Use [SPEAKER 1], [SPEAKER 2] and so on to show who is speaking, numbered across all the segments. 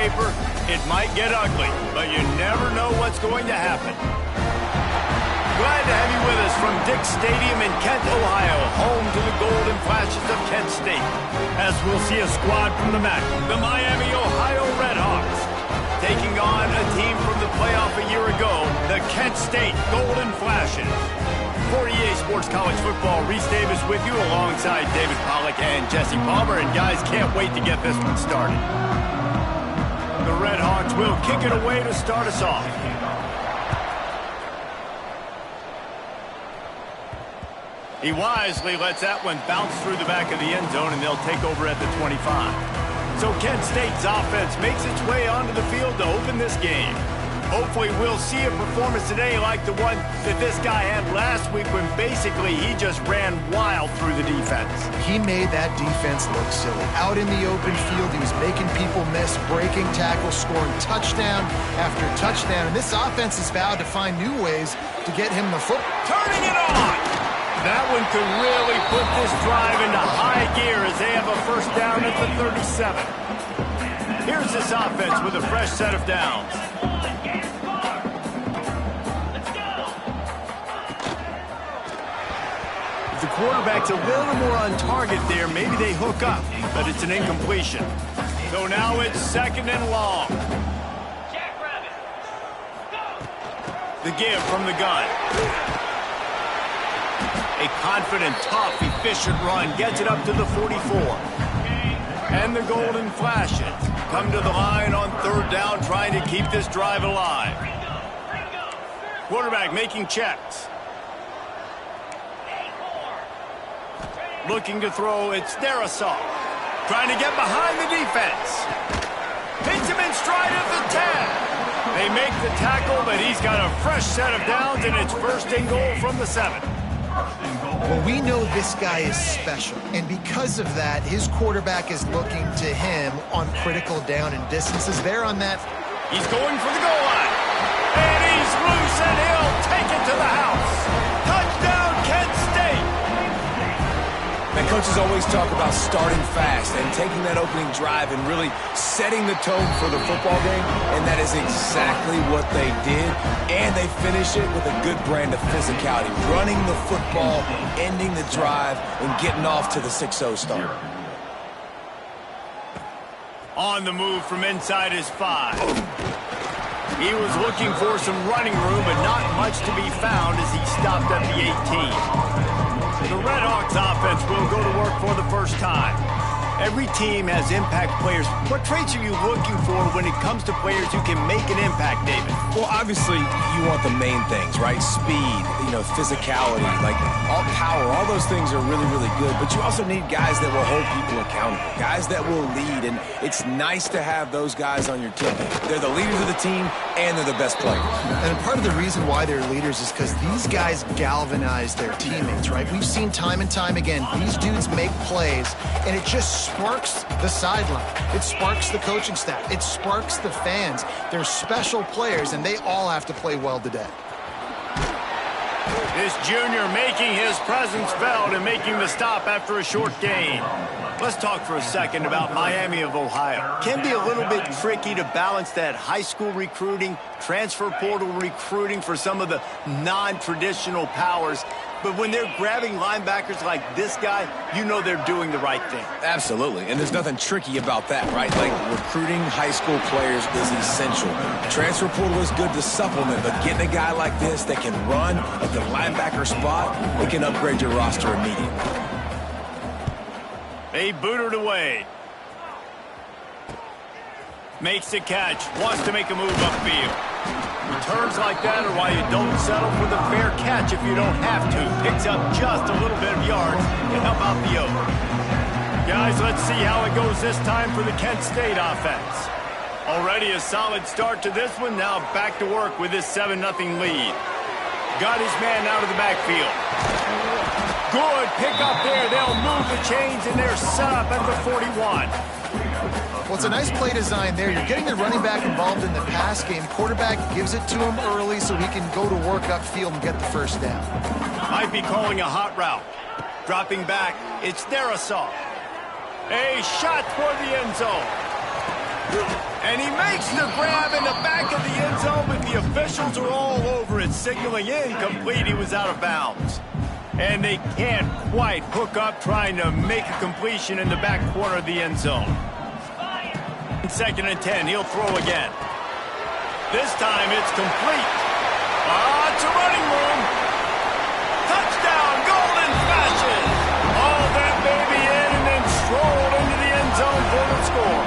[SPEAKER 1] paper, it might get ugly, but you never know what's going to happen. Glad to have you with us from Dick Stadium in Kent, Ohio, home to the Golden Flashes of Kent State. As we'll see a squad from the MAC, the Miami, Ohio Redhawks, taking on a team from the playoff a year ago, the Kent State Golden Flashes. For EA Sports College Football, Reese Davis with you alongside David Pollack and Jesse Palmer. And guys, can't wait to get this one started. The Redhawks will kick it away to start us off. He wisely lets that one bounce through the back of the end zone, and they'll take over at the 25. So Kent State's offense makes its way onto the field to open this game. Hopefully we'll see a performance today like the one that this guy had last week when basically he just ran wild through the defense.
[SPEAKER 2] He made that defense look silly. Out in the open field, he was making people miss, breaking tackles, scoring touchdown after touchdown. And this offense has vowed to find new ways to get him the football.
[SPEAKER 1] Turning it on! That one could really put this drive into high gear as they have a first down at the 37. Here's this offense with a fresh set of downs. The quarterback's a little more on target there. Maybe they hook up, but it's an incompletion. So now it's second and long. The give from the gun. A confident, tough, efficient run gets it up to the 44. And the Golden Flashes come to the line on third down, trying to keep this drive alive. Quarterback making checks. Looking to throw, it's Darisaw. Trying to get behind the defense. Hits him in stride at the 10. They make the tackle, but he's got a fresh set of downs, and it's first and goal from the 7.
[SPEAKER 2] Well, we know this guy is special, and because of that, his quarterback is looking to him on critical down and distances. There on that.
[SPEAKER 1] He's going for the goal line, and he's loose, and he'll take it to the house. Touchdown, Kent State.
[SPEAKER 3] And coaches always talk about starting fast and taking that opening drive and really setting the tone for the football game, and that is exactly what they did, and they finish it with a good brand of physicality, running the football, ending the drive, and getting off to the 6-0 start.
[SPEAKER 1] On the move from inside his 5. He was looking for some running room, but not much to be found as he stopped at the 18. The Redhawks offense will go to work for the first time. Every team has impact players. What traits are you looking for when it comes to players who can make an impact, David?
[SPEAKER 3] Well, obviously, you want the main things, right? Speed, physicality, like all power, all those things are really, really good. But you also need guys that will hold people accountable, guys that will lead. And it's nice to have those guys on your team. They're the leaders of the team, and they're the best players.
[SPEAKER 2] And part of the reason why they're leaders is because these guys galvanize their teammates, right? We've seen time and time again, these dudes make plays, and it just sparks the sideline. It sparks the coaching staff. It sparks the fans. They're special players, and they all have to play well today.
[SPEAKER 1] This junior making his presence felt and making the stop after a short gain. Let's talk for a second about Miami of Ohio. Can be a little bit tricky to balance that high school recruiting, transfer portal recruiting for some of the non-traditional powers. But when they're grabbing linebackers like this guy, you know they're doing the right thing.
[SPEAKER 3] Absolutely, and there's nothing tricky about that, right? Like, recruiting high school players is essential. Transfer portal is good to supplement, but getting a guy like this that can run at the linebacker spot, it can upgrade your roster immediately.
[SPEAKER 1] They boot it away. Makes the catch, wants to make a move upfield. Returns like that are why you don't settle for the fair catch if you don't have to. Picks up just a little bit of yards to help out the O. Guys, let's see how it goes this time for the Kent State offense. Already a solid start to this one. Now back to work with this 7-0 lead. Got his man out of the backfield. Good pick up there. They'll move the chains, and they're set up at the 41.
[SPEAKER 2] Well, it's a nice play design there. You're getting the running back involved in the pass game. Quarterback gives it to him early so he can go to work upfield and get the first down.
[SPEAKER 1] Might be calling a hot route. Dropping back, it's Darisaw. A shot toward the end zone. And he makes the grab in the back of the end zone, but the officials are all over it, signaling incomplete. He was out of bounds. And they can't quite hook up trying to make a completion in the back corner of the end zone. 2nd and 10, he'll throw again. This time it's complete. Lots of running room. Touchdown, Golden Fashion. All that baby in and then strolled into the end zone for the score.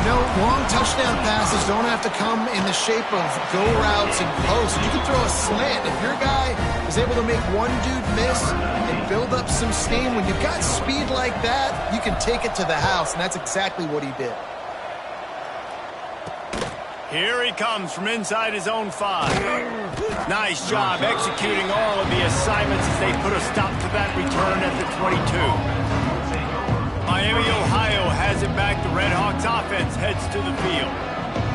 [SPEAKER 2] You know, long touchdown passes don't have to come in the shape of go routes and posts. You can throw a slant. If your guy is able to make one dude miss and build up some steam, when you've got speed like that, you can take it to the house, and that's exactly what he did.
[SPEAKER 1] Here he comes from inside his own 5. Nice job executing all of the assignments as they put a stop to that return at the 22. Miami, Ohio has it back. The Red Hawks offense heads to the field.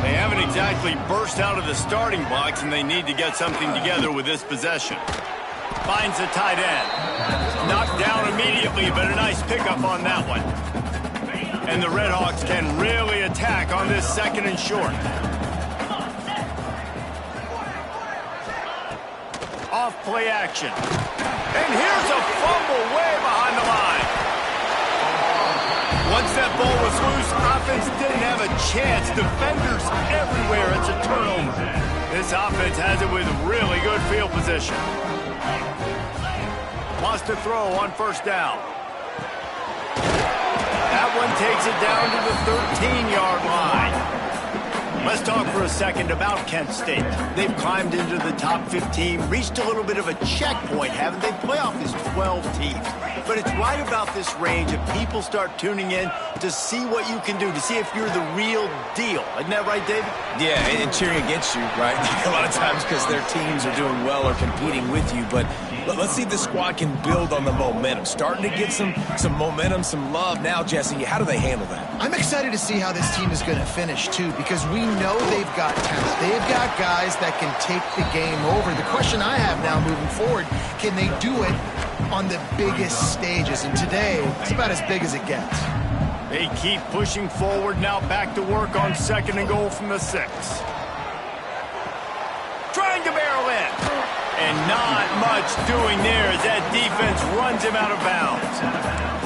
[SPEAKER 1] They haven't exactly burst out of the starting blocks, and they need to get something together with this possession. Finds the tight end. Knocked down immediately, but a nice pickup on that one. And the Red Hawks can really attack on this 2nd and short. Off play action. And here's a fumble way behind the line. Once that ball was loose, offense didn't have a chance. Defenders everywhere. It's a turnover. This offense has it with really good field position. Wants to throw on 1st down. That one takes it down to the 13-yard line. Let's talk for a second about Kent State. They've climbed into the top 15, reached a little bit of a checkpoint, haven't they? Playoff is 12 teams. But it's right about this range if people start tuning in to see what you can do, to see if you're the real deal. Isn't that right, David?
[SPEAKER 3] Yeah, and cheering against you, right? A lot of times because their teams are doing well or competing with you. But let's see if the squad can build on the momentum. Starting to get some momentum, some love. Now, Jesse, how do they handle that?
[SPEAKER 2] I'm excited to see how this team is going to finish, too, because we know they've got talent. They've got guys that can take the game over. The question I have now moving forward, can they do it on the biggest stages? And today, it's about as big as it gets.
[SPEAKER 1] They keep pushing forward, now back to work on 2nd and goal from the 6. Trying to barrel in. And not much doing there as that defense runs him out of bounds.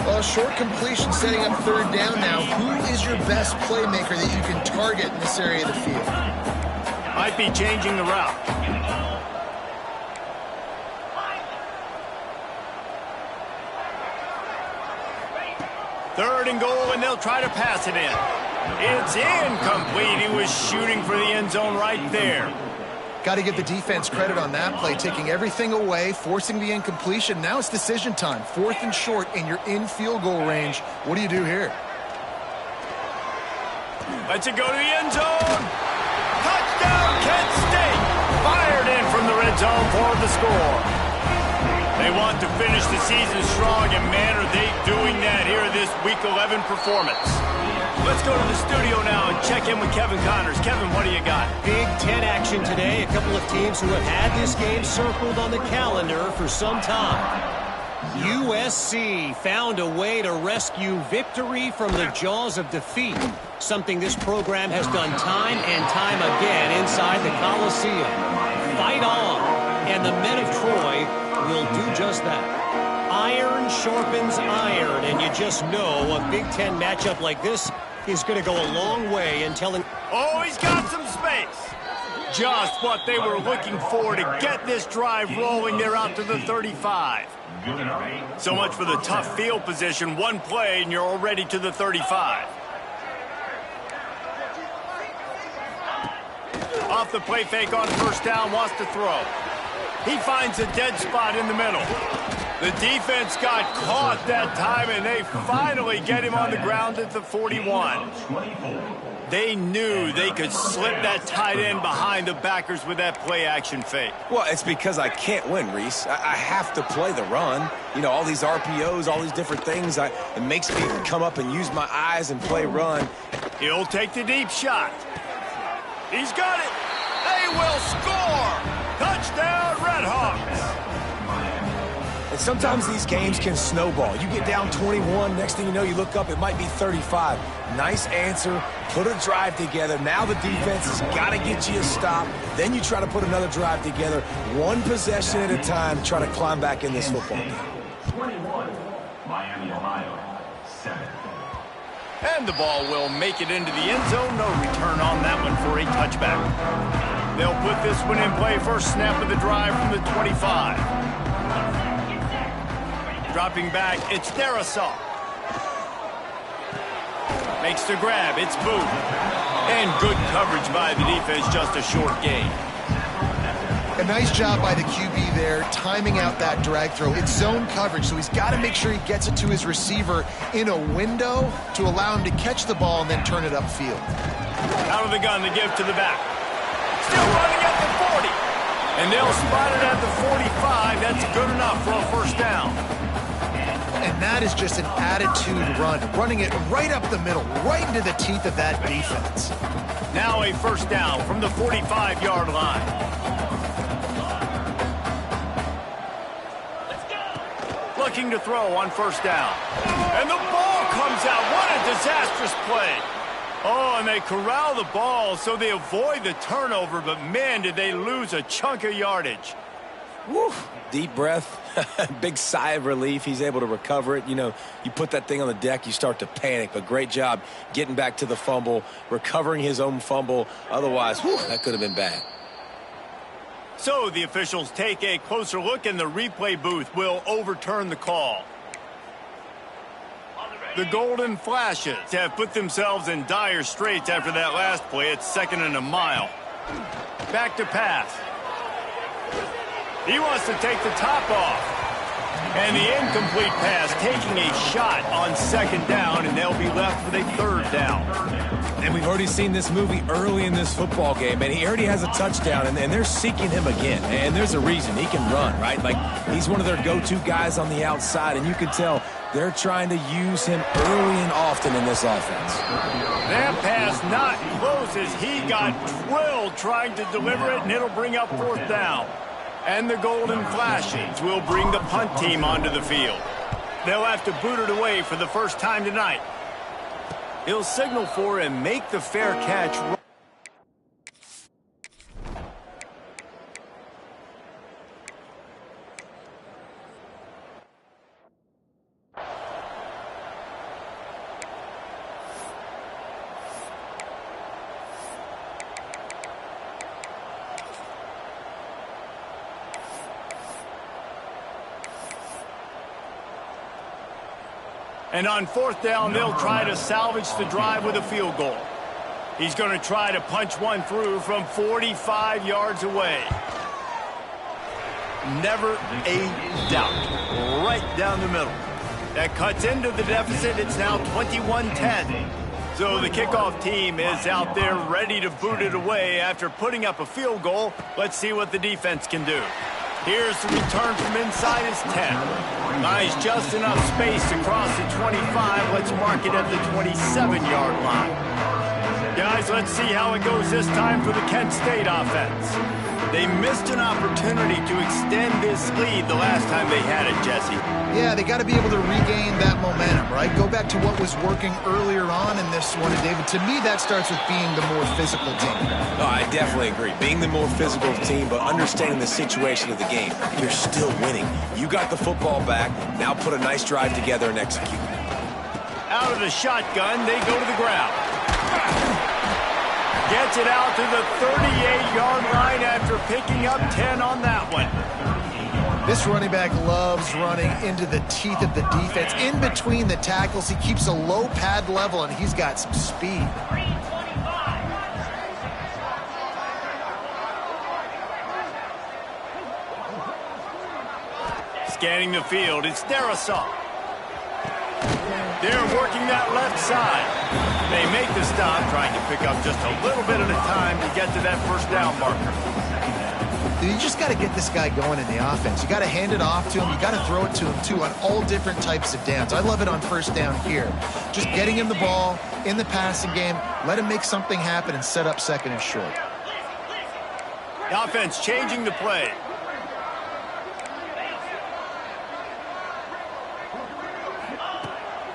[SPEAKER 2] Well, short completion setting up 3rd down now. Who is your best playmaker that you can target in this area of the field?
[SPEAKER 1] Might be changing the route. Third and goal, and they'll try to pass it in. It's incomplete. He was shooting for the end zone right there.
[SPEAKER 2] Got to give the defense credit on that play, taking everything away, forcing the incompletion. Now it's decision time. 4th and short, and you're in field goal range. What do you do here?
[SPEAKER 1] Lets it go to the end zone. Touchdown, Kent State. Fired in from the red zone for the score. They want to finish the season strong, and man, are they doing that here this Week 11 performance. Let's go to the studio now and check in with Kevin Connors. Kevin, what do you got?
[SPEAKER 4] Big Ten action today. A couple of teams who have had this game circled on the calendar for some time. USC found a way to rescue victory from the jaws of defeat, something this program has done time and time again inside the Coliseum. Fight on, and the men of Troy will do just that. Iron sharpens iron, and you just know a Big Ten matchup like this is going to go a long way in telling...
[SPEAKER 1] Oh, he's got some space. Just what they were looking for to get this drive rolling. They're out to the 35. So much for the tough field position. One play, and you're already to the 35. Off the play fake on 1st down, wants to throw. He finds a dead spot in the middle. The defense got caught that time, and they finally get him on the ground at the 41. They knew they could slip that tight end behind the backers with that play-action fake.
[SPEAKER 3] Well, it's because I can't win, Reese. I have to play the run. You know, all these RPOs, all these different things. It makes me come up and use my eyes and play run.
[SPEAKER 1] He'll take the deep shot. He's got it. They will score. Touchdown, Red Hawks.
[SPEAKER 3] And sometimes these games can snowball. You get down 21, next thing you know, you look up, it might be 35. Nice answer, put a drive together. Now the defense has got to get you a stop. Then you try to put another drive together, one possession at a time, try to climb back in this football game.
[SPEAKER 5] 21, Miami, Ohio, 7.
[SPEAKER 1] And the ball will make it into the end zone. No return on that one for a touchback. They'll put this one in play. First snap of the drive from the 25. Dropping back, it's Darisaw. Makes the grab, it's Booth. And good coverage by the defense, just a short gain.
[SPEAKER 2] A nice job by the QB there, timing out that drag throw. It's zone coverage, so he's got to make sure he gets it to his receiver in a window to allow him to catch the ball and then turn it upfield.
[SPEAKER 1] Out of the gun, the give to the back. Still running at the 40. And they'll spot it at the 45. That's good enough for a first down.
[SPEAKER 2] And that is just an attitude run, running it right up the middle, right into the teeth of that defense.
[SPEAKER 1] Now a first down from the 45-yard line. Looking to throw on first down. And the ball comes out. What a disastrous play. Oh, and they corral the ball so they avoid the turnover, but man, did they lose a chunk of yardage.
[SPEAKER 3] Woo. Deep breath, big sigh of relief. He's able to recover it. You know, you put that thing on the deck, you start to panic, but great job getting back to the fumble, recovering his own fumble. Otherwise, whew, that could have been bad.
[SPEAKER 1] So the officials take a closer look, and the replay booth will overturn the call. The Golden Flashes have put themselves in dire straits after that last play. It's 2nd and a mile. Back to pass. He wants to take the top off. And the incomplete pass, taking a shot on 2nd down, and they'll be left with a 3rd down.
[SPEAKER 3] And we've already seen this movie early in this football game, and he already has a touchdown, and they're seeking him again. And there's a reason. He can run, right? Like, he's one of their go-to guys on the outside, and you can tell they're trying to use him early and often in this offense.
[SPEAKER 1] That pass not close as he got drilled trying to deliver it, and it'll bring up 4th down. And the Golden Flashes will bring the punt team onto the field. They'll have to boot it away for the first time tonight. He'll signal for and make the fair catch. And on 4th down, they'll try to salvage the drive with a field goal. He's going to try to punch one through from 45 yards away. Never a doubt. Right down the middle. That cuts into the deficit. It's now 21-10. So the kickoff team is out there ready to boot it away after putting up a field goal. Let's see what the defense can do. Here's the return from inside his 10. Nice, just enough space to cross the 25. Let's mark it at the 27-yard line. Guys, let's see how it goes this time for the Kent State offense. They missed an opportunity to extend this lead the last time they had it, Jesse.
[SPEAKER 2] Yeah, they got to be able to regain that momentum, right? Go back to what was working earlier on in this one. And David, to me, that starts with being the more physical team.
[SPEAKER 3] No, I definitely agree. Being the more physical team, but understanding the situation of the game. You're still winning. You got the football back. Now put a nice drive together and execute.
[SPEAKER 1] Out of the shotgun, they go to the ground. Gets it out to the 38-yard line after picking up 10 on that one.
[SPEAKER 2] This running back loves running into the teeth of the defense. In between the tackles, he keeps a low pad level, and he's got some speed.
[SPEAKER 1] Scanning the field, it's Darisaw. They're working that left side. They make the stop, trying to pick up just a little bit at a time to get to that first down marker.
[SPEAKER 2] You just got to get this guy going in the offense. You got to hand it off to him. You got to throw it to him, too, on all different types of downs. I love it on first down here. Just getting him the ball in the passing game, let him make something happen and set up 2nd and short.
[SPEAKER 1] The offense changing the play.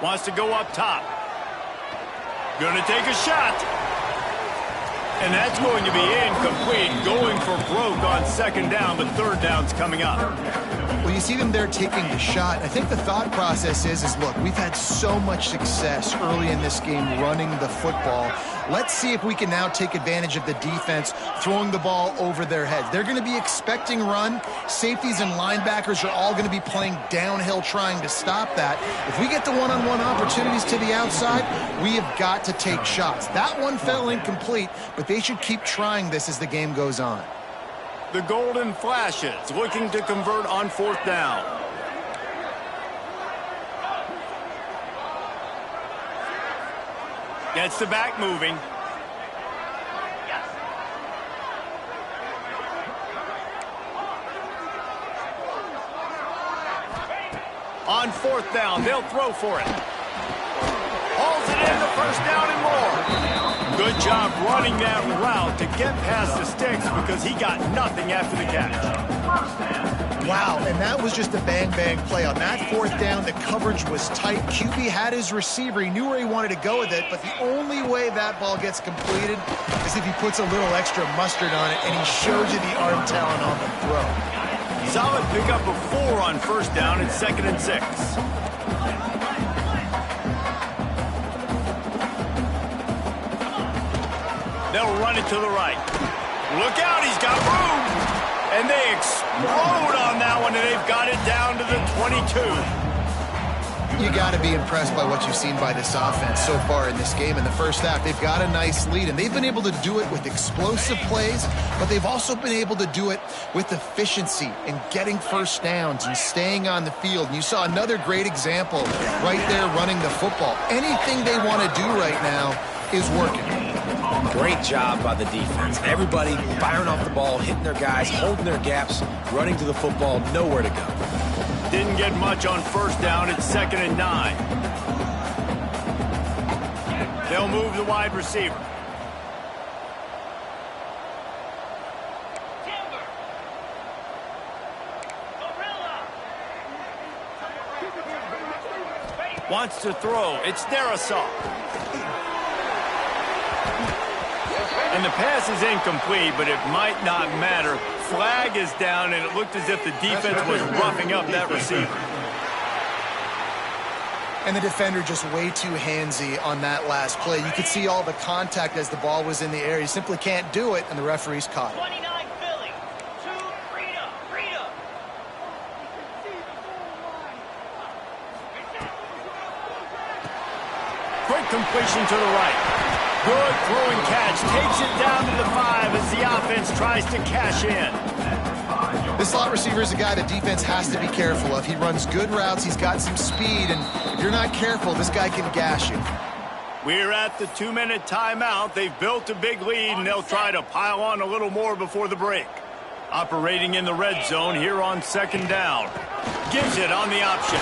[SPEAKER 1] Wants to go up top. Gonna take a shot. And that's going to be incomplete. Going for broke on second down, but third down's coming up.
[SPEAKER 2] Well, you see them there taking the shot. I think the thought process is look, we've had so much success early in this game running the football. Let's see if we can now take advantage of the defense throwing the ball over their heads. They're going to be expecting run. Safeties and linebackers are all going to be playing downhill trying to stop that. If we get the one-on-one opportunities to the outside, we have got to take shots. That one fell incomplete, but they should keep trying this as the game goes on.
[SPEAKER 1] The Golden Flashes looking to convert on fourth down. Gets the back moving. On fourth down, they'll throw for it. Hauls it in the first down and more. Good job running that route to get past the sticks because he got nothing after the catch.
[SPEAKER 2] Wow, and that was just a bang-bang play. On that fourth down, the coverage was tight. QB had his receiver. He knew where he wanted to go with it, but the only way that ball gets completed is if he puts a little extra mustard on it, and he shows you the arm talent on the throw.
[SPEAKER 1] Solid pickup of 4 on first down and 2nd and 6. They'll run it to the right. Look out, he's got room. And they explode on that one, and they've got it down to the 22.
[SPEAKER 2] You got to be impressed by what you've seen by this offense so far in this game. In the first half, they've got a nice lead, and they've been able to do it with explosive plays, but they've also been able to do it with efficiency and getting first downs and staying on the field. And you saw another great example right there running the football. Anything they want to do right now is working.
[SPEAKER 3] Great job by the defense. Everybody firing off the ball, hitting their guys, holding their gaps, running to the football, nowhere to go.
[SPEAKER 1] Didn't get much on first down. It's 2nd and 9. They'll move the wide receiver. Wants to throw. It's Darisaw. And the pass is incomplete, but it might not matter. Flag is down, and it looked as if the defense was roughing up that receiver.
[SPEAKER 2] And the defender just way too handsy on that last play. You could see all the contact as the ball was in the air. You simply can't do it, and the referees caught it.
[SPEAKER 6] 29 Philly, 2 Rita.
[SPEAKER 1] Quick completion to the right. Good throwing catch. Takes it down to the 5 as the offense tries to cash in.
[SPEAKER 2] This slot receiver is a guy the defense has to be careful of. He runs good routes. He's got some speed, and if you're not careful, this guy can gash you.
[SPEAKER 1] We're at the 2-minute timeout. They've built a big lead, and they'll try to pile on a little more before the break. Operating in the red zone here on second down. Gives it on the option.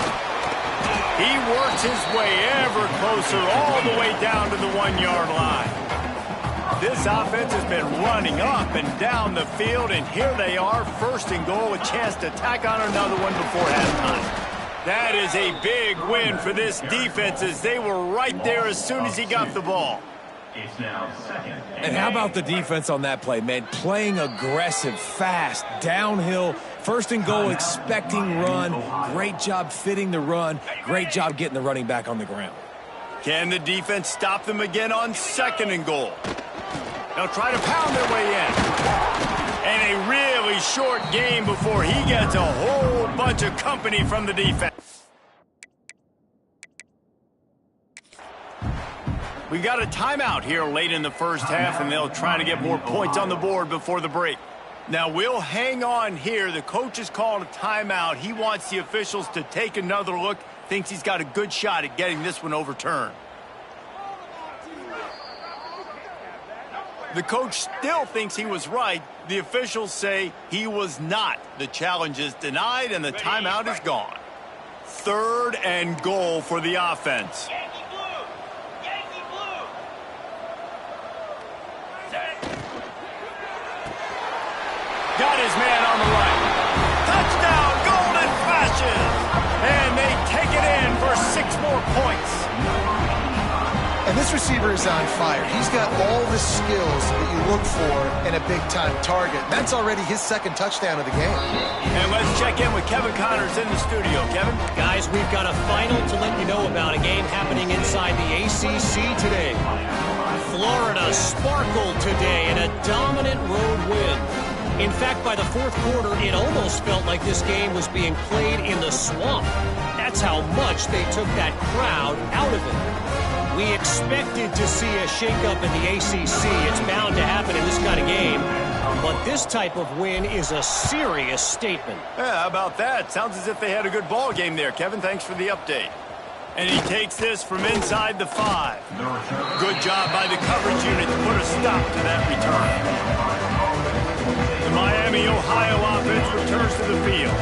[SPEAKER 1] He works his way ever closer all the way down to the 1-yard line. This offense has been running up and down the field, and here they are, 1st and goal, a chance to tack on another one before halftime. That is a big win for this defense as they were right there as soon as he got the ball.
[SPEAKER 5] It's now 2nd.
[SPEAKER 3] And how about the defense on that play, man? Playing aggressive, fast, downhill, 1st and goal, expecting run. Great job fitting the run. Great job getting the running back on the ground.
[SPEAKER 1] Can the defense stop them again on 2nd and goal? They'll try to pound their way in. And a really short game before he gets a whole bunch of company from the defense. We got a timeout here late in the first half, and they'll try to get more points on the board before the break. Now, we'll hang on here. The coach has called a timeout. He wants the officials to take another look. Thinks he's got a good shot at getting this one overturned. The coach still thinks he was right. The officials say he was not. The challenge is denied, and the timeout is gone. 3rd and goal for the offense.
[SPEAKER 6] Yankee blue. Yankee blue. Set.
[SPEAKER 1] Got his man on the right. Touchdown, Golden Flashes! And they take it in for 6 more points.
[SPEAKER 2] And this receiver is on fire. He's got all the skills that you look for in a big-time target. That's already his second touchdown of the game.
[SPEAKER 1] And let's check in with Kevin Connors in the studio. Kevin?
[SPEAKER 4] Guys, we've got a final to let you know about, a game happening inside the ACC today. Florida sparkled today in a dominant road win. In fact, by the fourth quarter, it almost felt like this game was being played in the swamp. That's how much they took that crowd out of it. We expected to see a shakeup in the ACC. It's bound to happen in this kind of game. But this type of win is a serious statement.
[SPEAKER 1] Yeah, how about that? Sounds as if they had a good ball game there, Kevin. Thanks for the update. And he takes this from inside the 5. Good job by the coverage unit to put a stop to that return. The Miami, Ohio offense returns to the field.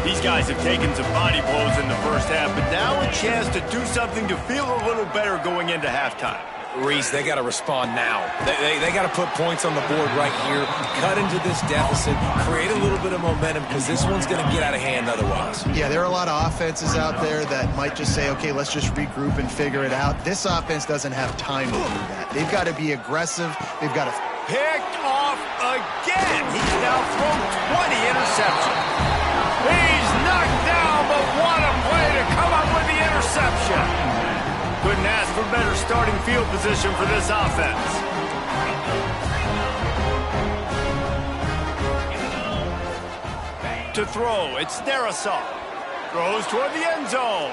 [SPEAKER 1] These guys have taken some body blows in the first half, but now a chance to do something to feel a little better going into halftime.
[SPEAKER 3] Reese, they got to respond now. They got to put points on the board right here, cut into this deficit, create a little bit of momentum, because this one's going to get out of hand otherwise.
[SPEAKER 2] Yeah, there are a lot of offenses out there that might just say, okay, let's just regroup and figure it out. This offense doesn't have time to do that. They've got to be aggressive. They've got to...
[SPEAKER 1] Picked off again. He's now thrown 20 interceptions. He's knocked down, but what a play to come up with the interception. Couldn't ask for better starting field position for this offense. To throw, it's Darisaw. Throws toward the end zone.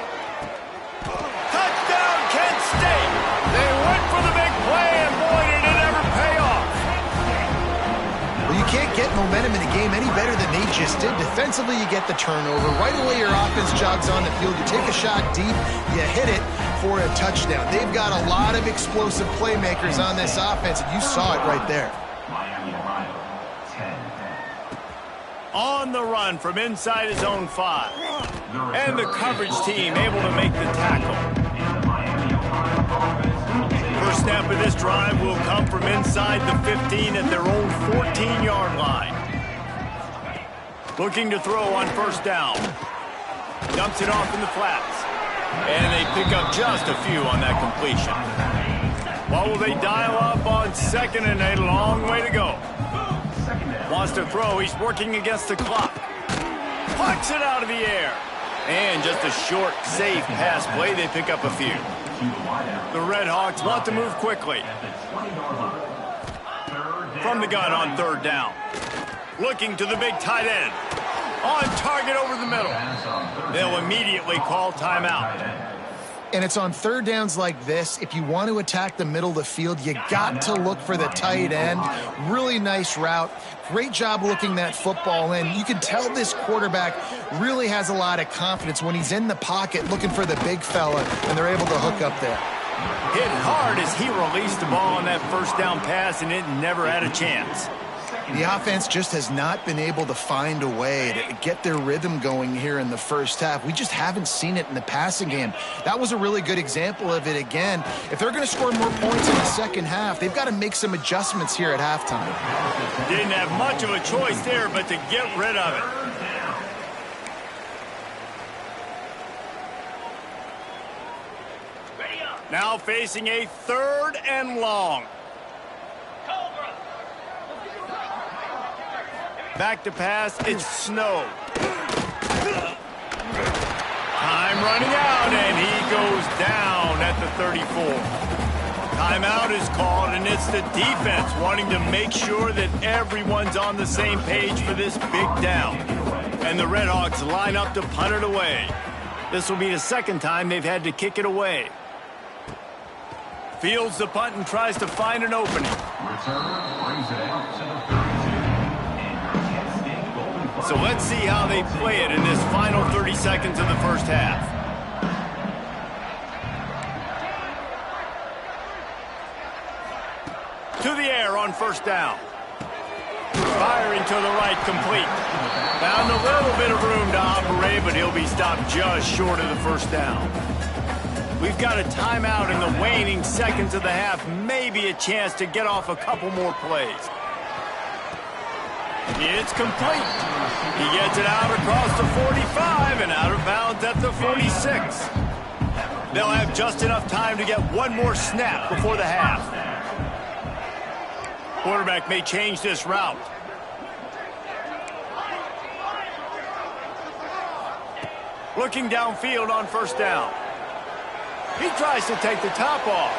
[SPEAKER 1] Touchdown, Kent State. They went for the big play, and boy, did it ever pay off.
[SPEAKER 2] Well, you can't get momentum in a game any better than they just did. Defensively, you get the turnover. Right away, your offense jogs on the field. You take a shot deep, you hit it for a touchdown. They've got a lot of explosive playmakers on this offense, and you saw it right there.
[SPEAKER 1] On the run from inside his own 5. And the coverage team able to make the tackle. First snap of this drive will come from inside the 15 at their own 14-yard line. Looking to throw on first down. Dumps it off in the flats. And they pick up just a few on that completion. What will they dial up on second, and a long way to go? Wants to throw. He's working against the clock. Plucks it out of the air. And just a short, safe pass play. They pick up a few. The Red Hawks want to move quickly. From the gun on third down. Looking to the big tight end. On target over the middle. They'll immediately call timeout.
[SPEAKER 2] And it's on third downs like this. If you want to attack the middle of the field, you got to look for the tight end. Really nice route. Great job looking that football in. You can tell this quarterback really has a lot of confidence when he's in the pocket looking for the big fella, and they're able to hook up there.
[SPEAKER 1] Hit hard as he released the ball on that first down pass, and it never had a chance.
[SPEAKER 2] The offense just has not been able to find a way to get their rhythm going here in the first half. We just haven't seen it in the passing game. That was a really good example of it again. If they're going to score more points in the second half, they've got to make some adjustments here at halftime.
[SPEAKER 1] Didn't have much of a choice there, but to get rid of it. Now facing a 3rd and long. Back to pass, it's Snow. Time running out, and he goes down at the 34. Timeout is called, and it's the defense wanting to make sure that everyone's on the same page for this big down. And the Red Hawks line up to punt it away. This will be the second time they've had to kick it away. Fields the punt and tries to find an opening.
[SPEAKER 5] Return brings it out to the 32.
[SPEAKER 1] So let's see how they play it in this final 30 seconds of the first half. To the air on first down. Firing to the right, complete. Found a little bit of room to operate, but he'll be stopped just short of the first down. We've got a timeout in the waning seconds of the half. Maybe a chance to get off a couple more plays. It's complete. He gets it out across the 45 and out of bounds at the 46. They'll have just enough time to get one more snap before the half. Quarterback may change this route. Looking downfield on first down. He tries to take the top off.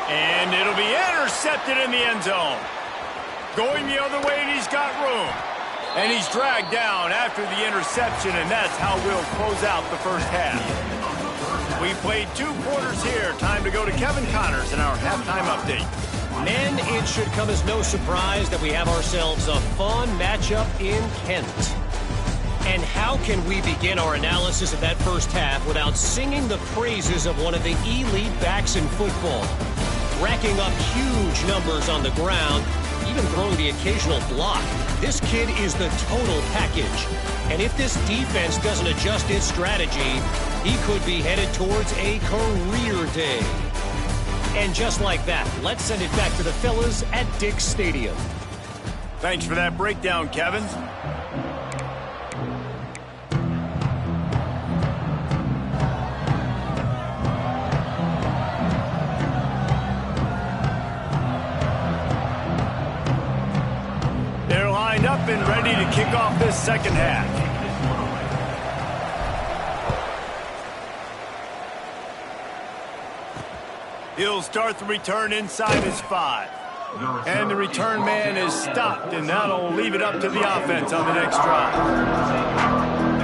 [SPEAKER 1] And it'll be intercepted in the end zone. Going the other way, and he's got room. And he's dragged down after the interception, and that's how we'll close out the first half. We played 2 quarters here. Time to go to Kevin Connors in our halftime update.
[SPEAKER 4] Men, it should come as no surprise that we have ourselves a fun matchup in Kent. And how can we begin our analysis of that first half without singing the praises of one of the elite backs in football? Racking up huge numbers on the ground, even throwing the occasional block. This kid is the total package. And if this defense doesn't adjust its strategy, he could be headed towards a career day. And just like that, let's send it back to the fellas at Dick's Stadium.
[SPEAKER 1] Thanks for that breakdown, Kevin. They're lined up and ready to kick off this second half. He'll start the return inside his 5. And the return man is stopped, and that'll leave it up to the offense on the next drive.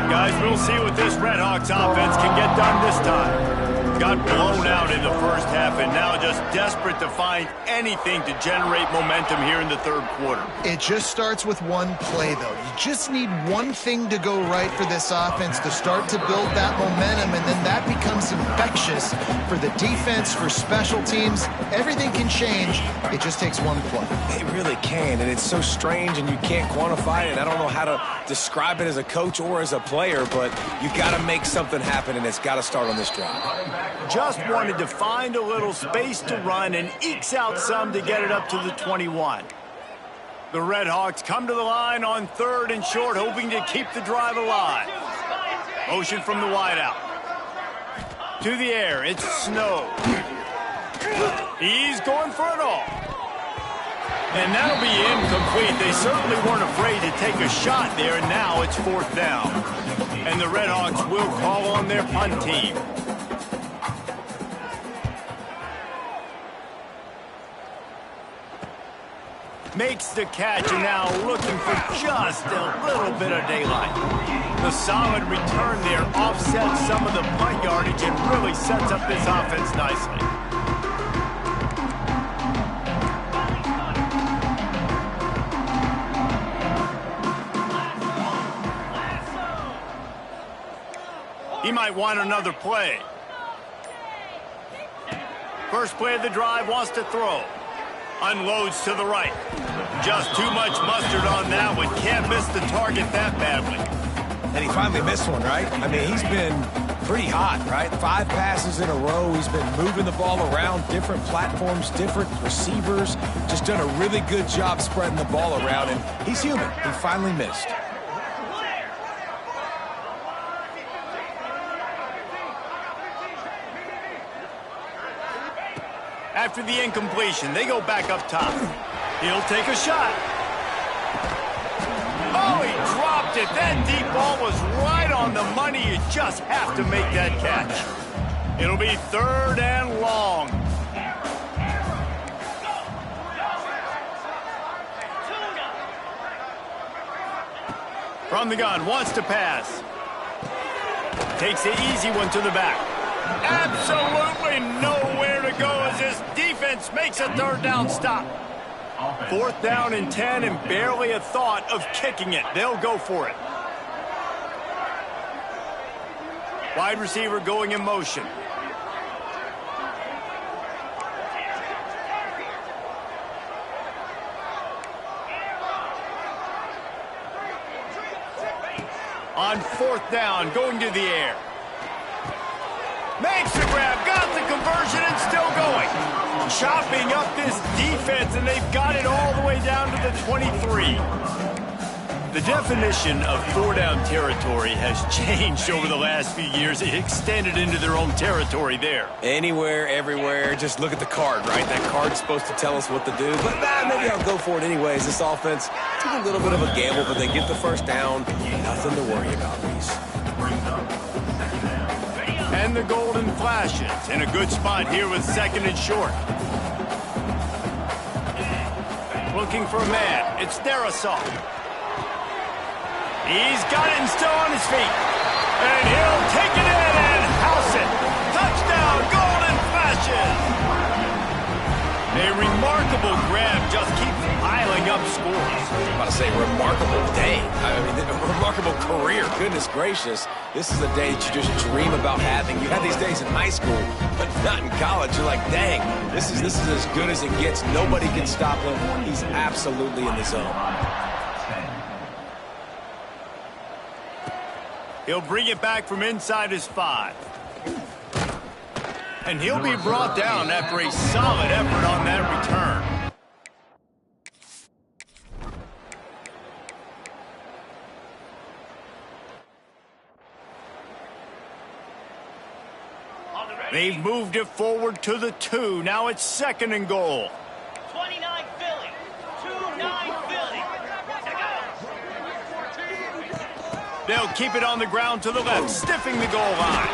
[SPEAKER 1] Guys, we'll see what this Redhawks offense can get done this time. Got blown out in the first half, and now just desperate to find anything to generate momentum here in the third quarter.
[SPEAKER 2] It just starts with one play, though. You just need one thing to go right for this offense to start to build that momentum, and then that becomes infectious for the defense, for special teams. Everything can change. It just takes one play.
[SPEAKER 3] It really can, and it's so strange, and you can't quantify it. I don't know how to describe it as a coach or as a player, but you got to make something happen, and it's got to start on this drive.
[SPEAKER 1] Just wanted to find a little space to run and ekes out some to get it up to the 21. The Redhawks come to the line on 3rd and short, hoping to keep the drive alive. Motion from the wideout. To the air, it's Snow. He's going for it all. And that'll be incomplete. They certainly weren't afraid to take a shot there, and now it's 4th down. And the Redhawks will call on their punt team. Makes the catch, and now looking for just a little bit of daylight. The solid return there offsets some of the punt yardage and really sets up this offense nicely. He might want another play. First play of the drive, wants to throw. Unloads to the right. Just too much mustard on that one. Can't miss the target that badly.
[SPEAKER 3] And he finally missed one, right? I mean, he's been pretty hot, right? 5 passes in a row. He's been moving the ball around, different platforms, different receivers. Just done a really good job spreading the ball around, and he's human. He finally missed.
[SPEAKER 1] After the incompletion, they go back up top. He'll take a shot. Oh, he dropped it. That deep ball was right on the money. You just have to make that catch. It'll be 3rd and long. From the gun, wants to pass. Takes the easy one to the back. Absolutely nowhere to go as this defense makes a 3rd down stop. 4th down and 10, and barely a thought of kicking it. They'll go for it. Wide receiver going in motion. On 4th down, going to the air. Makes the grab, got the conversion, and still going. Chopping up this defense, and they've got it all the way down to the 23. The definition of four-down territory has changed over the last few years. It extended into their own territory there.
[SPEAKER 3] Anywhere, everywhere, just look at the card, right? That card's supposed to tell us what to do, but maybe I'll go for it anyways. This offense took a little bit of a gamble, but they get the first down. Nothing to worry about, Reese.
[SPEAKER 1] And the golden flashes in a good spot here with second and short. Looking for a man. It's Darisaw. He's got it and still on his feet. And he'll take it in and house it. Touchdown, golden flashes. A remarkable grab just keeps piling up scores.
[SPEAKER 3] I'm about to say remarkable day. I mean, a remarkable career. Goodness gracious. This is a day that you just dream about having. You have these days in high school, but not in college. You're like, dang, this is as good as it gets. Nobody can stop him. He's absolutely in the zone.
[SPEAKER 1] He'll bring it back from inside his 5. And he'll be brought down after a solid effort on that return. They've moved it forward to the 2. Now it's second and goal.
[SPEAKER 6] 29 Philly. 2-9 Philly.
[SPEAKER 1] They'll keep it on the ground to the left, stiffing the goal line.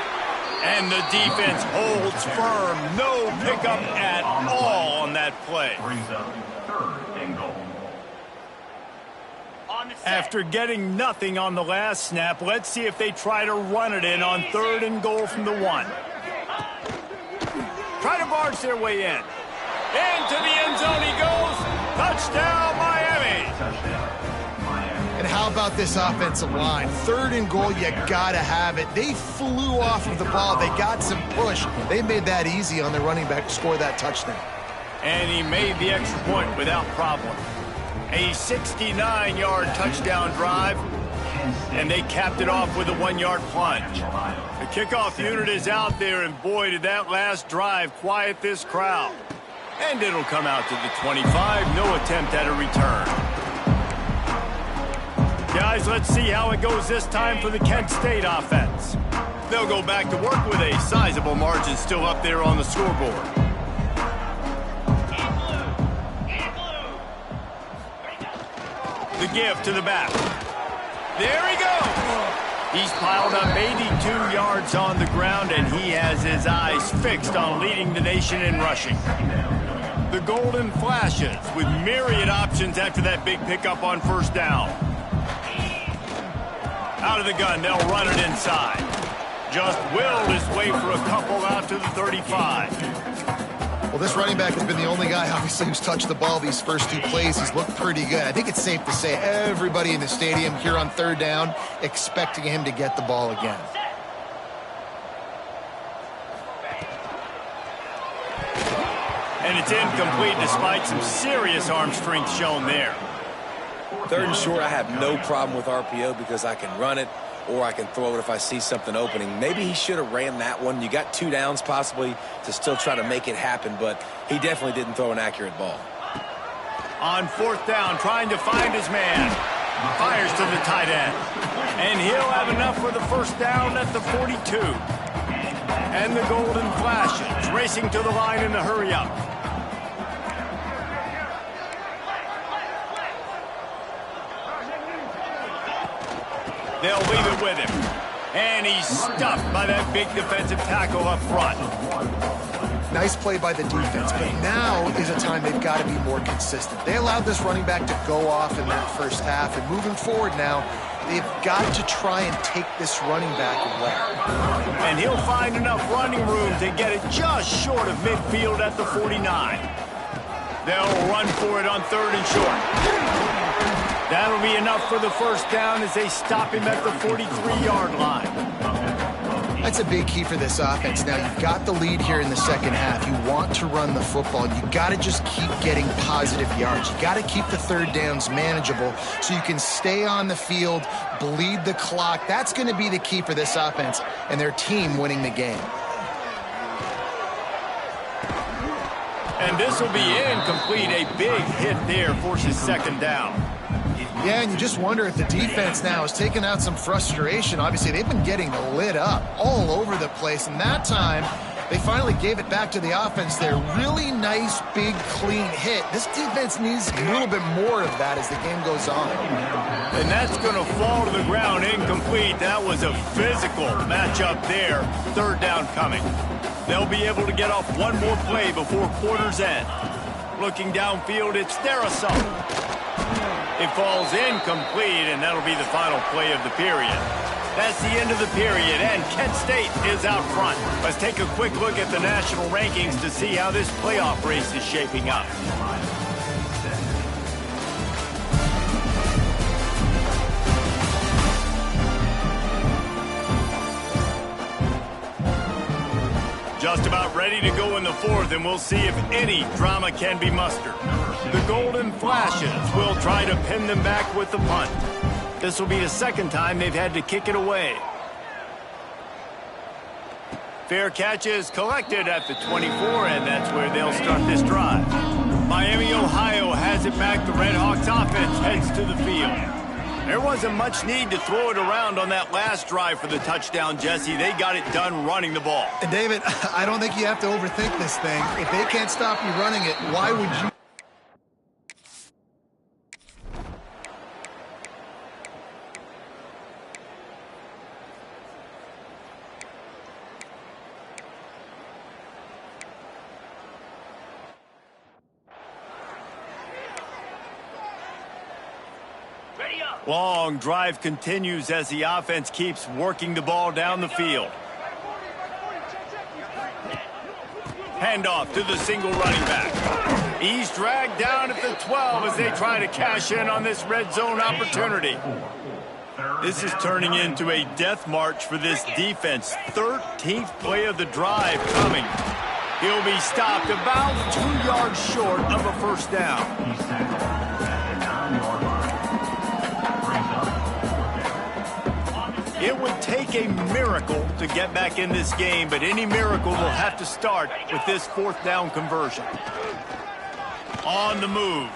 [SPEAKER 1] And the defense holds firm. No pickup at all on that play.
[SPEAKER 5] Brings up third and goal.
[SPEAKER 6] On the set.
[SPEAKER 1] After getting nothing on the last snap, let's see if they try to run it in on third and goal from the 1. Try to barge their way in. Into the end zone he goes. Touchdown, Miami.
[SPEAKER 5] Touchdown, Miami.
[SPEAKER 2] And how about this offensive line? Third and goal, you gotta have it. They flew off of the ball. They got some push. They made that easy on their running back to score that touchdown.
[SPEAKER 1] And he made the extra point without problem. A 69-yard touchdown drive, and they capped it off with a 1-yard plunge. The kickoff unit is out there, and boy, did that last drive quiet this crowd. And it'll come out to the 25. No attempt at a return. Guys, let's see how it goes this time for the Kent State offense. They'll go back to work with a sizable margin still up there on the scoreboard. The give to the back. There he goes. He's piled up 82 yards on the ground, and he has his eyes fixed on leading the nation in rushing. The golden flashes with myriad options after that big pickup on first down. Out of the gun, they'll run it inside. Just willed his way for a couple out to the 35.
[SPEAKER 2] Well, this running back has been the only guy, obviously, who's touched the ball these first 2 plays. He's looked pretty good. I think it's safe to say everybody in the stadium here on third down expecting him to get the ball again.
[SPEAKER 1] And it's incomplete despite some serious arm strength shown there.
[SPEAKER 3] Third and short, I have no problem with RPO because I can run it or I can throw it if I see something opening. Maybe he should have ran that one. You got 2 downs possibly to still try to make it happen, but he definitely didn't throw an accurate ball.
[SPEAKER 1] On fourth down, trying to find his man. Fires to the tight end. And he'll have enough for the first down at the 42. And the golden flashes racing to the line in a hurry up. They'll leave it with him. And he's stuffed by that big defensive tackle up front.
[SPEAKER 2] Nice play by the defense, but now is a time they've got to be more consistent. They allowed this running back to go off in that first half, and moving forward now, they've got to try and take this running back away.
[SPEAKER 1] And he'll find enough running room to get it just short of midfield at the 49. They'll run for it on third and short. That'll be enough for the first down as they stop him at the 43-yard line.
[SPEAKER 2] That's a big key for this offense. Now, you've got the lead here in the second half. You want to run the football. You got to just keep getting positive yards. You got to keep the third downs manageable so you can stay on the field, bleed the clock. That's going to be the key for this offense and their team winning the game.
[SPEAKER 1] And this will be incomplete. A big hit there forces second down.
[SPEAKER 2] Yeah, and you just wonder if the defense now is taking out some frustration. Obviously, they've been getting lit up all over the place, and that time they finally gave it back to the offense there. Really nice, big, clean hit. This defense needs a little bit more of that as the game goes on.
[SPEAKER 1] And that's going to fall to the ground incomplete. That was a physical matchup there. Third down coming. They'll be able to get off one more play before quarter's end. Looking downfield, it's Darisaw. It falls incomplete, and that'll be the final play of the period. That's the end of the period, and Kent State is out front. Let's take a quick look at the national rankings to see how this playoff race is shaping up. Just about ready to go in the fourth, and we'll see if any drama can be mustered. The Golden Flashes will try to pin them back with the punt. This will be the second time they've had to kick it away. Fair catch is collected at the 24, and that's where they'll start this drive. Miami, Ohio has it back. The Red Hawks offense heads to the field. There wasn't much need to throw it around on that last drive for the touchdown, Jesse. They got it done running the ball.
[SPEAKER 2] And David, I don't think you have to overthink this thing. If they can't stop you running it, why would you?
[SPEAKER 1] Long drive continues as the offense keeps working the ball down the field. Handoff to the single running back. He's dragged down at the 12 as they try to cash in on this red zone opportunity. This is turning into a death march for this defense. 13th play of the drive coming. He'll be stopped about 2 yards short of a first down. It would take a miracle to get back in this game, but any miracle will have to start with this fourth down conversion. On the move.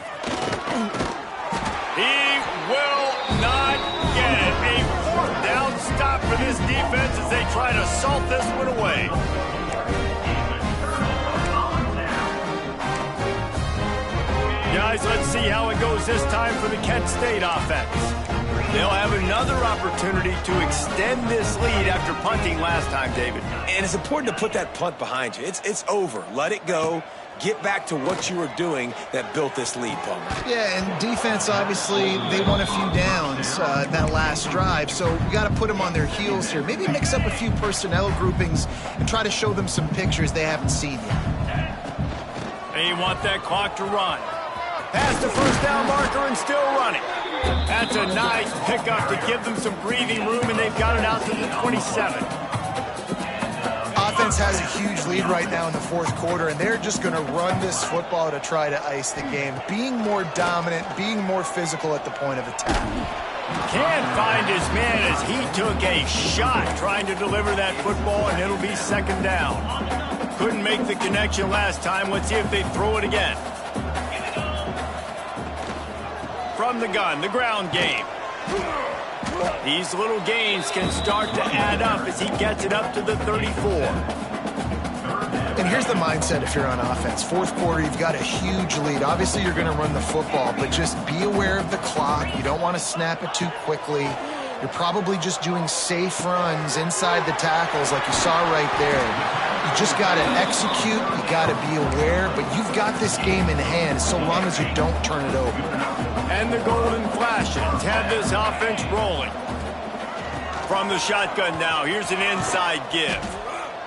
[SPEAKER 1] He will not get it. A fourth down stop for this defense as they try to salt this one away. Guys, let's see how it goes this time for the Kent State offense. They'll have another opportunity to extend this lead after punting last time, David.
[SPEAKER 3] And it's important to put that punt behind you. It's over. Let it go. Get back to what you were doing that built this lead, Palmer.
[SPEAKER 2] Yeah, and defense, obviously, they won a few downs that last drive, so we got to put them on their heels here. Maybe mix up a few personnel groupings and try to show them some pictures they haven't seen yet.
[SPEAKER 1] They want that clock to run. Past the first down marker and still running. That's a nice pickup to give them some breathing room, and they've got it out to the 27.
[SPEAKER 2] Offense has a huge lead right now in the fourth quarter, and they're just going to run this football to try to ice the game. Being more dominant, being more physical at the point of attack.
[SPEAKER 1] Can't find his man as he took a shot trying to deliver that football, and it'll be second down. Couldn't make the connection last time. Let's see if they throw it again. From the gun, the ground game. These little gains can start to add up as he gets it up to the 34.
[SPEAKER 2] And here's the mindset if you're on offense. Fourth quarter, you've got a huge lead. Obviously, you're going to run the football, but just be aware of the clock. You don't want to snap it too quickly. You're probably just doing safe runs inside the tackles like you saw right there. You just got to execute. You got to be aware, but you've got this game in hand so long as you don't turn it over.
[SPEAKER 1] And the Golden Flashes have this offense rolling. From the shotgun now, here's an inside give.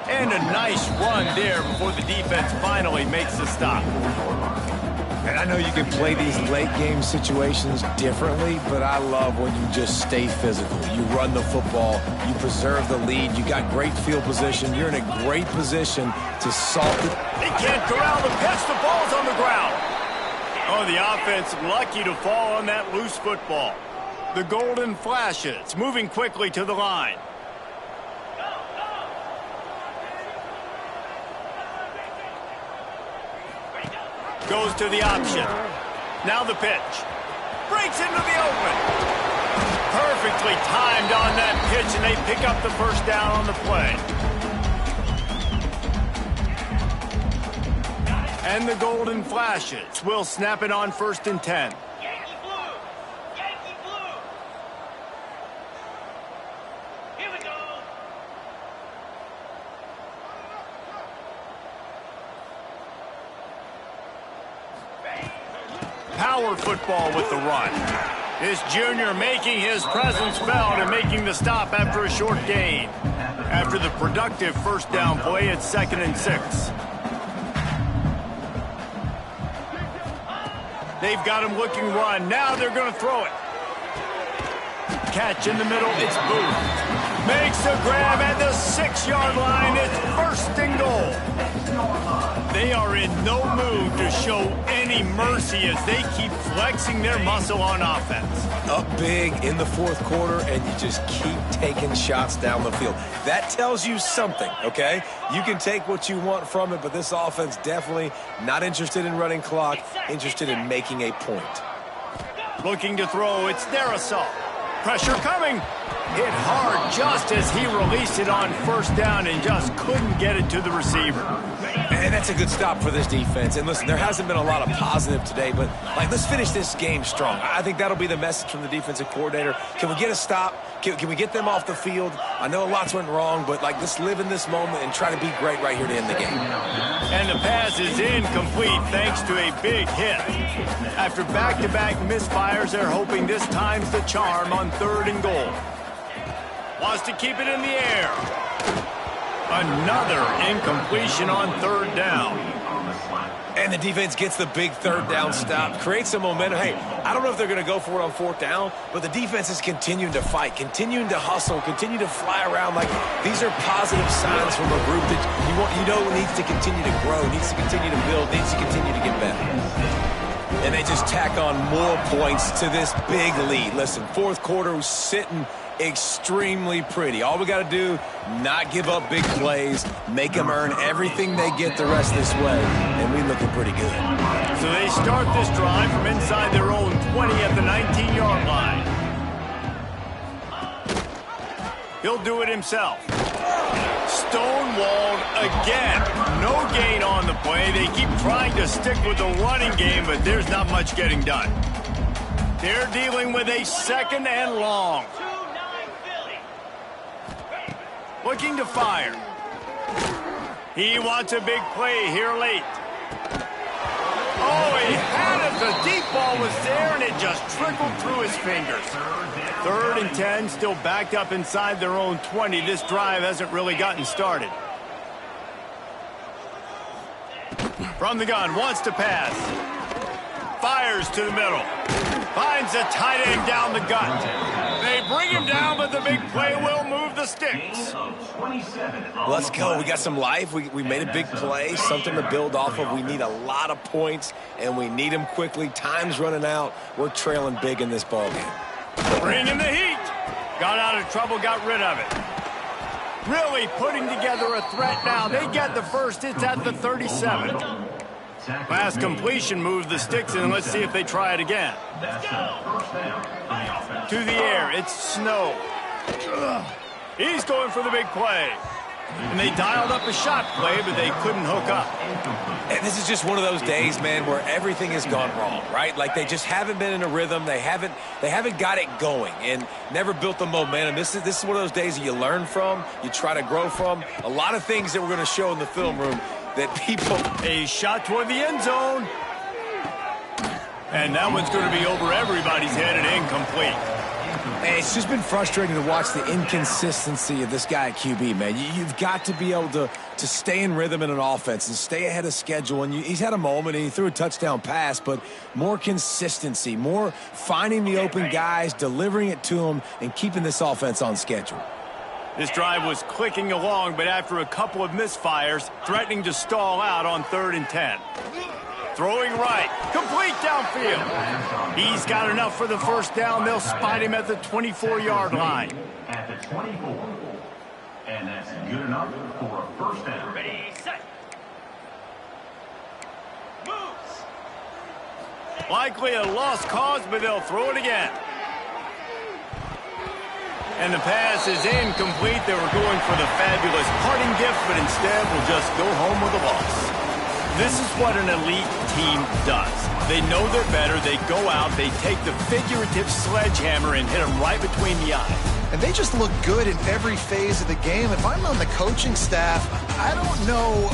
[SPEAKER 1] And a nice run there before the defense finally makes the stop.
[SPEAKER 3] And I know you can play these late game situations differently, but I love when you just stay physical. You run the football, you preserve the lead, you got great field position, you're in a great position to salt it.
[SPEAKER 1] They can't corral the pitch, the ball's on the ground. Oh, the offense lucky to fall on that loose football. The Golden Flashes moving quickly to the line. Goes to the option. Now the pitch. Breaks into the open. Perfectly timed on that pitch, and they pick up the first down on the play. And the golden flashes will snap it on 1st and 10.
[SPEAKER 6] Yankee blue. Yankee blue. Here we go.
[SPEAKER 1] Power football with the run. This junior making his presence felt and making the stop after a short gain. After the productive first down play, it's 2nd and 6. They've got him looking run. Now they're going to throw it. Catch in the middle. It's Booth. Makes a grab at the 6-yard line. It's 1st and goal. They are in no mood to show any mercy as they keep flexing their muscle on offense.
[SPEAKER 3] Up big in the 4th quarter, and you just keep taking shots down the field. That tells you something, okay? You can take what you want from it, but this offense definitely not interested in running clock, interested in making a point.
[SPEAKER 1] Looking to throw, it's Darrisaw. Pressure coming. Hit hard just as he released it on 1st down and just couldn't get it to the receiver.
[SPEAKER 3] And that's a good stop for this defense. And listen, there hasn't been a lot of positive today, but let's finish this game strong. I think that'll be the message from the defensive coordinator. Can we get a stop? Can we get them off the field? I know lots went wrong, but let's live in this moment and try to be great right here to end the game.
[SPEAKER 1] And the pass is incomplete thanks to a big hit. After back-to-back misfires, they're hoping this time's the charm on 3rd and goal. Wants to keep it in the air. Another incompletion on 3rd down.
[SPEAKER 3] And the defense gets the big 3rd down stop, creates some momentum. Hey, I don't know if they're going to go for it on 4th down, but the defense is continuing to fight, continuing to hustle, continue to fly around. These are positive signs from a group that you know needs to continue to grow, needs to continue to build, needs to continue to get better. And they just tack on more points to this big lead. Listen, 4th quarter was sitting extremely pretty. All we got to do, not give up big plays, make them earn everything they get the rest of this way, and we looking pretty good.
[SPEAKER 1] So they start this drive from inside their own 20 at the 19-yard line. He'll do it himself. Stonewalled again. No gain on the play. They keep trying to stick with the running game, but there's not much getting done. They're dealing with a 2nd and long. Looking to fire. He wants a big play here late. Oh, he had it. The deep ball was there, and it just trickled through his fingers. 3rd and 10, still backed up inside their own 20. This drive hasn't really gotten started. From the gun, wants to pass. Fires to the middle. Finds a tight end down the gut. They bring him down, but the big play will move the sticks.
[SPEAKER 3] Let's go. We got some life. We made a big play, something to build off of. We need a lot of points, and we need them quickly. Time's running out. We're trailing big in this ballgame.
[SPEAKER 1] Bring in the heat. Got out of trouble, got rid of it. Really putting together a threat now. They get the first. It's at the 37. Last completion moves the sticks, and let's see if they try it again. To the air, it's Snow. He's going for the big play. And they dialed up a shot play, but they couldn't hook up.
[SPEAKER 3] And this is just one of those days, man, where everything has gone wrong, right? They just haven't been in a rhythm. They haven't got it going and never built the momentum. This is one of those days that you learn from, you try to grow from. A lot of things that we're going to show in the film room that people...
[SPEAKER 1] A shot toward the end zone. And that one's going to be over everybody's head and incomplete.
[SPEAKER 3] And it's just been frustrating to watch the inconsistency of this guy at QB, man. You've got to be able to stay in rhythm in an offense and stay ahead of schedule. And he's had a moment and he threw a touchdown pass, but more consistency, more finding the open guys, delivering it to them, and keeping this offense on schedule.
[SPEAKER 1] This drive was clicking along, but after a couple of misfires, threatening to stall out on 3rd and 10. Throwing right, complete downfield. He's got enough for the first down. They'll spot him at the 24-yard line.
[SPEAKER 5] At the 24. And that's good enough for a first down.
[SPEAKER 6] Ready, set. Moves.
[SPEAKER 1] Likely a lost cause, but they'll throw it again. And the pass is incomplete. They were going for the fabulous parting gift, but instead will just go home with a loss. This is what an elite team does. They know they're better. They go out. They take the figurative sledgehammer and hit them right between the eyes.
[SPEAKER 2] And they just look good in every phase of the game. If I'm on the coaching staff, I don't know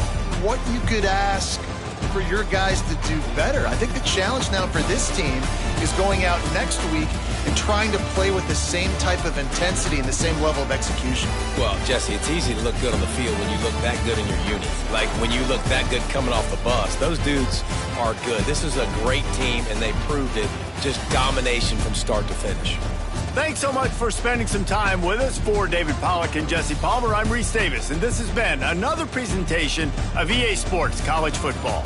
[SPEAKER 2] what you could ask for your guys to do better. I think the challenge now for this team is going out next week and trying to play with the same type of intensity and the same level of execution.
[SPEAKER 3] Well, Jesse, it's easy to look good on the field when you look that good in your unit. Like when you look that good coming off the bus. Those dudes are good. This is a great team, and they proved it. Just domination from start to finish.
[SPEAKER 1] Thanks so much for spending some time with us. For David Pollack and Jesse Palmer, I'm Reese Davis, and this has been another presentation of EA Sports College Football.